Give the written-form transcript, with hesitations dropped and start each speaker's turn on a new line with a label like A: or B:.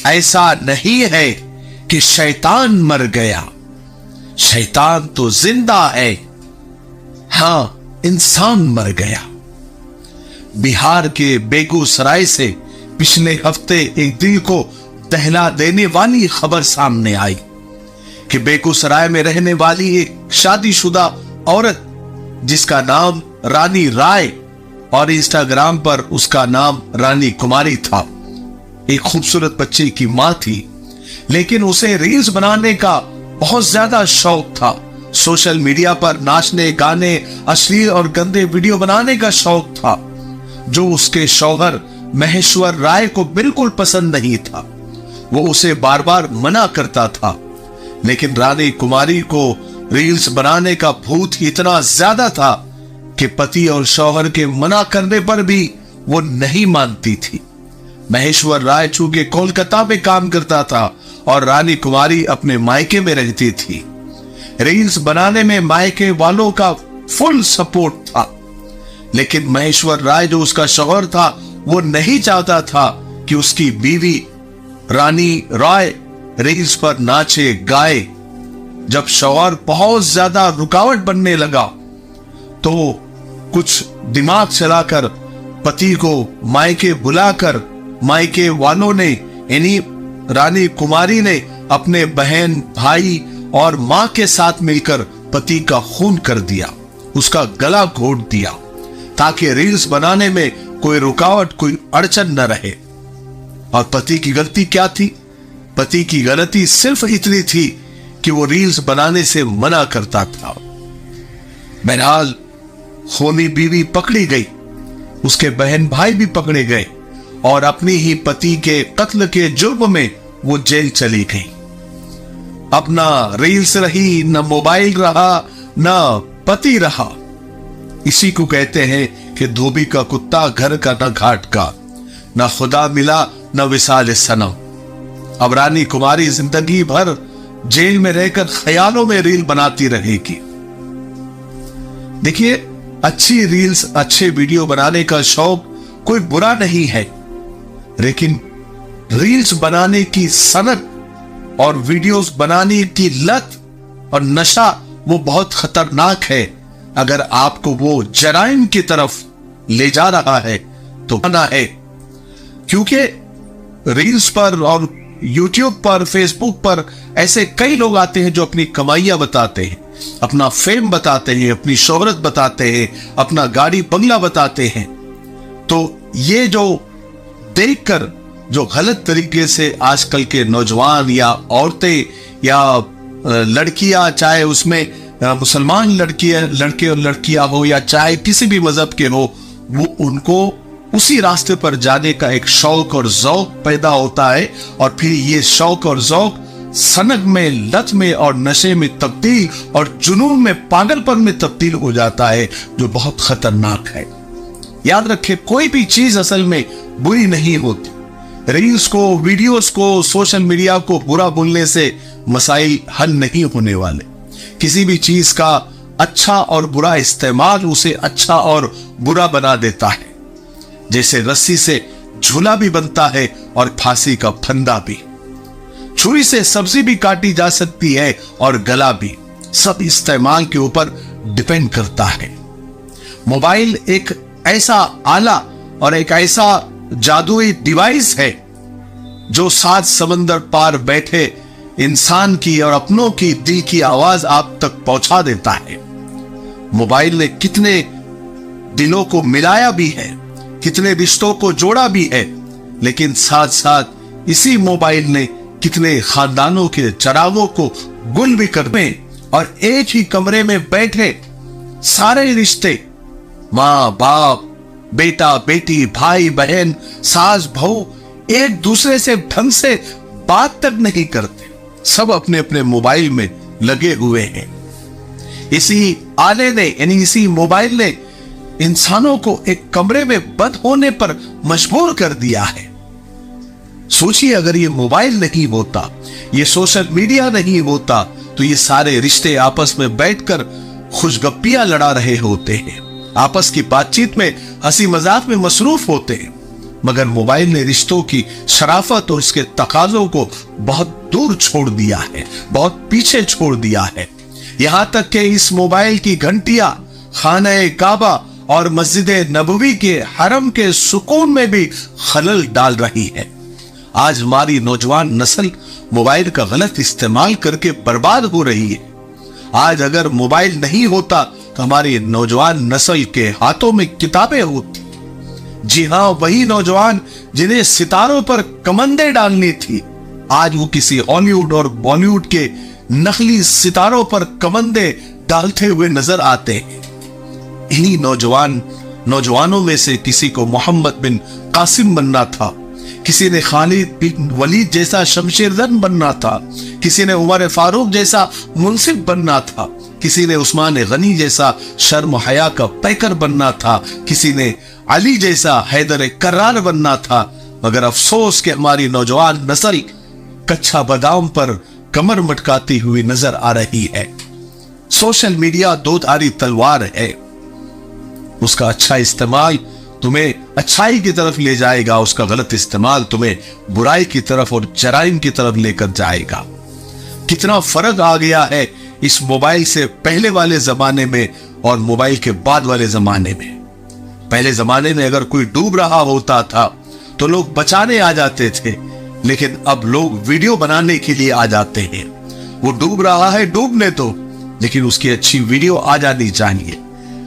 A: ऐसा नहीं है कि शैतान मर गया, शैतान तो जिंदा है, हां इंसान मर गया। बिहार के बेगूसराय से पिछले हफ्ते एक दिल को दहला देने वाली खबर सामने आई कि बेगूसराय में रहने वाली एक शादीशुदा औरत जिसका नाम रानी राय और इंस्टाग्राम पर उसका नाम रानी कुमारी था, एक खूबसूरत बच्चे की मां थी, लेकिन उसे रील्स बनाने का बहुत ज्यादा शौक था। सोशल मीडिया पर नाचने, गाने, अश्लील और गंदे वीडियो बनाने का शौक था, जो उसके शौहर महेश्वर राय को बिल्कुल पसंद नहीं था। वो उसे बार बार मना करता था, लेकिन रानी कुमारी को रील्स बनाने का भूत इतना ज्यादा था कि पति और शौहर के मना करने पर भी वो नहीं मानती थी। महेश्वर राय चूंकि कोलकाता में काम करता था और रानी कुमारी अपने मायके में रहती थी। रील्स बनाने में मायके वालों का फुल सपोर्ट था, लेकिन महेश्वर राय जो उसका शौहर था वो नहीं चाहता था कि उसकी बीवी रानी राय रील्स पर नाचे गाए। जब शौहर बहुत ज्यादा रुकावट बनने लगा तो कुछ दिमाग चलाकर पति को मायके बुलाकर मायके वालों ने यानी रानी कुमारी ने अपने बहन, भाई और मां के साथ मिलकर पति का खून कर दिया, उसका गला घोट दिया, ताकि रील्स बनाने में कोई रुकावट, कोई अड़चन न रहे। और पति की गलती क्या थी? पति की गलती सिर्फ इतनी थी कि वो रील्स बनाने से मना करता था। बहरहाल खूनी बीवी पकड़ी गई, उसके बहन भाई भी पकड़े गए और अपनी ही पति के कत्ल के जुर्म में वो जेल चली गई। अब ना रील्स रही, न मोबाइल रहा, न पति रहा। इसी को कहते हैं कि धोबी का कुत्ता घर का न घाट का, न खुदा मिला न विसाल सनम। अब रानी कुमारी जिंदगी भर जेल में रहकर ख्यालों में रील बनाती रहेगी। देखिए, अच्छी रील्स, अच्छे वीडियो बनाने का शौक कोई बुरा नहीं है, लेकिन रील्स बनाने की सनत और वीडियोस बनाने की लत और नशा वो बहुत खतरनाक है। अगर आपको वो जराइम की तरफ ले जा रहा है तो मना है, क्योंकि रील्स पर और यूट्यूब पर, फेसबुक पर ऐसे कई लोग आते हैं जो अपनी कमाइयां बताते हैं, अपना फेम बताते हैं, अपनी शोहरत बताते हैं, अपना गाड़ी बंगला बताते हैं। तो ये जो देखकर जो गलत तरीके से आजकल के नौजवान या औरतें या लड़कियां, चाहे उसमें मुसलमान लड़के और लड़कियां हो या चाहे किसी भी मजहब के हो, वो उनको उसी रास्ते पर जाने का एक शौक और ज़ौक पैदा होता है और फिर ये शौक और ज़ौक सनग में, लत में और नशे में तब्दील और जुनून में, पागलपन में तब्दील हो जाता है, जो बहुत खतरनाक है। याद रखें, कोई भी चीज असल में बुरी नहीं होती। रील्स को, वीडियोस को, सोशल मीडिया को बुरा बोलने से मसाइल हल नहीं होने वाले। किसी भी चीज का अच्छा और बुरा इस्तेमाल उसे अच्छा और बुरा बना देता है। जैसे रस्सी से झूला भी बनता है और फांसी का फंदा भी। छुरी से सब्जी भी काटी जा सकती है और गला भी। सब इस्तेमाल के ऊपर डिपेंड करता है। मोबाइल एक ऐसा आला और एक ऐसा जादुई डिवाइस है जो 7 समंदर पार बैठे इंसान की और अपनों की दिल की आवाज आप तक पहुंचा देता है। मोबाइल ने कितने दिलों को मिलाया भी है, कितने रिश्तों को जोड़ा भी है, लेकिन साथ साथ इसी मोबाइल ने कितने खानदानों के चिरागों को गुल भी कर में और एक ही कमरे में बैठे सारे रिश्ते, मां बाप, बेटा बेटी, भाई बहन, सास बहू, एक दूसरे से ढंग से बात तक नहीं करते। सब अपने अपने मोबाइल में लगे हुए हैं। इसी आले ने, यानी इसी मोबाइल ने इंसानों को एक कमरे में बंद होने पर मजबूर कर दिया है। सोचिए, अगर ये मोबाइल नहीं होता, ये सोशल मीडिया नहीं होता, तो ये सारे रिश्ते आपस में बैठकर खुशगप्पियां लड़ा रहे होते हैं, आपस की बातचीत में, हंसी मजाक में मसरूफ होते हैं। मगर मोबाइल ने रिश्तों की शराफत और इसके तकाजों को बहुत दूर छोड़ दिया है, बहुत पीछे छोड़ दिया है। यहां तक कि इस मोबाइल की घंटियां खाने काबा और मस्जिद नबवी के हरम के सुकून में भी खलल डाल रही है। आज हमारी नौजवान नस्ल मोबाइल का गलत इस्तेमाल करके बर्बाद हो रही है। आज अगर मोबाइल नहीं होता तो हमारी नौजवान नस्ल के हाथों में किताबें होती। जी हां, वही नौजवान जिन्हें सितारों पर कमंदे डालनी थी, आज वो किसी हॉलीवुड और बॉलीवुड के नकली सितारों पर कमंदे डालते हुए नजर आते हैं। इन्हीं नौजवानों में से किसी को मोहम्मद बिन कासिम बनना था, किसी ने खालिद बिन वलीद जैसा शमशेरजंग बनना था, किसी ने उमर फारूक जैसा मुंसिफ बनना था, किसी ने उस्मान गनी जैसा शर्म हया का पैकर बनना था, किसी ने अली जैसा हैदर कर्रार बनना था। मगर अफसोस कि हमारी नौजवान नस्ल कच्चा बादाम पर कमर मटकाती हुई नजर आ रही है। सोशल मीडिया दो धारी तलवार है, उसका अच्छा इस्तेमाल तुम्हें अच्छाई की तरफ ले जाएगा, उसका गलत इस्तेमाल तुम्हें बुराई की तरफ और जराइम की तरफ लेकर जाएगा। कितना फर्क आ गया है इस मोबाइल से पहले वाले जमाने में और मोबाइल के बाद वाले जमाने में। पहले जमाने में अगर कोई डूब रहा होता था तो लोग बचाने आ जाते थे, लेकिन अब लोग वीडियो बनाने के लिए आ जाते हैं। वो डूब रहा है, डूबने दो, लेकिन उसकी अच्छी वीडियो आ जानी चाहिए।